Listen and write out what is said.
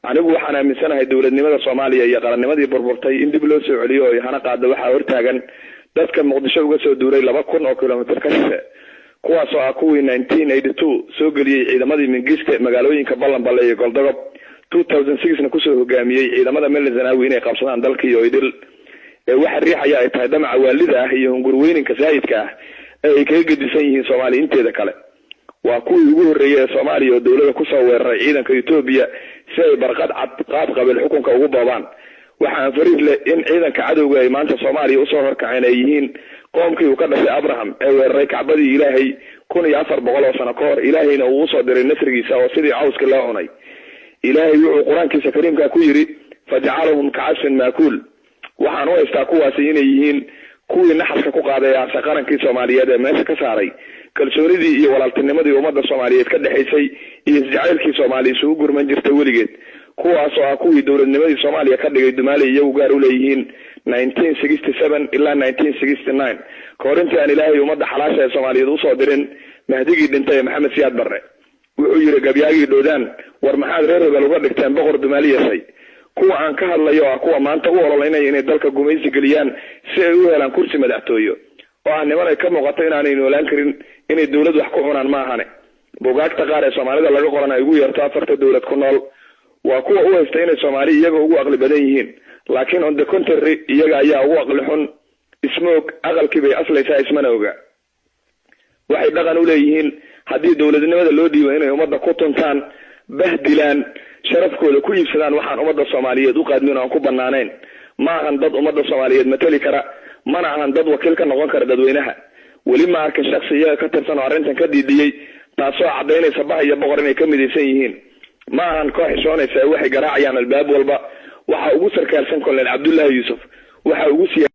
anigu waxaan aaminsanahay dawladnimada Soomaaliya iyo qarannimadii burburtay in dib loo soo celiyo oo hana qaado waxa hortaagan dadka Muqdisho uga soo duuray 2,000 kilomitir ka shaqe kuwaas oo kuwii 1982 soo galiyay ciidamadii Mingiste magaalooyinka Ballanballe iyo Goldogob 2006 ku soo hogaamiyay ciidamada Meelzanawi inay qabsadaan dalkii oo idil waxa riixaya ay tahay damac waalida ah iyo hungurweyninka saayidka ah ay kaga gedisan yihiin Soomaaliya inteeda kale waa kuwii ugu horeeyay Soomaaliya oo dawladda ku soo weeraray ciidanka Itoobiya si ay barqad cad qabil xukunka ugu boobaan waxaan fariid leh in ciidanka cadawga ay maanta Soomaaliya u soo horkaceen ay yihiin qoomkii uu ka dhashay Abraham ee weeraray Kacbadii Ilaahay 1400 sano ka hor Ilaahayna uu soo diray nasrigiisa oo sidii cawska loo cunay Ilaahay wuxuu Quraankiisa Kariimka ku yiri faj'alahum ka'asfin maakul waxaan u haystaa kuwaasi inay yihiin kuwii naxaska ku qaaday qarankii Soomaaliyeed ee meesha ka saaray kalsoonidii iyo walaaltinimadii ummadda Soomaaliyeed ka dhaxaysay iyo jacaylkii Soomaaliya soo gurman jirtay weligeed kuwaas oo kuwii dawladnimadii Soomaaliya ka dhigay Dumaale iyagu gaar u leeyihiin 1967 ilaa 1969 koorintii aan Ilaahay ummadda xalaasha ee Soomaaliyeed u soo dirin Mahdigii dhintay Maxamed Siyaad Barre wuxuu yiri gabyaagii doodaan war maxaad reer hebel uga dhigteen boqor Dumaale yasay kuwa aan ka hadlayo kuwa maanta u ololeynay inay dalka gumaysi galiyaan si ay u helaan kursi madaxtooyo oo aan niman ay ka muuqato inaanay noolaan karin inay dawladdu wax ku cunaan ma ahane buugaagta qaar ee Soomaalida laga qoran ay ugu yarto 4 dawlad ku nool waa kuwa u haystay inay Soomaali iyaga ugu aqli badan yihiin laakiin on the contrary iyaga ayaa ugu aqli xun ismoog aqalkii bay aslaysaa ismana oga waxay dhaqan u leeyihiin haddii dawladnimada loo dhiibo inay ummadda ku tuntaan bahdilaan sharafkooda ku iibsadaan waxaan ummadda Soomaaliyeed u qaadmin aan ku banaanayn ma ahan dad ummadda Soomaaliyeed matali kara mana ahan dad wakiil ka noqon kara dadweynaha wali ma arkin shakhsiga ka tirsan arrintan ka diidiyay taasoo cadeynaysa bah iyo boqor inay ka midaysan yihiin ma ahan koox xishoonaysa waxay garaacayaan albaab walba waxa ugu sarkaalsan Colonel Abdullahi Yusuf waxa ugu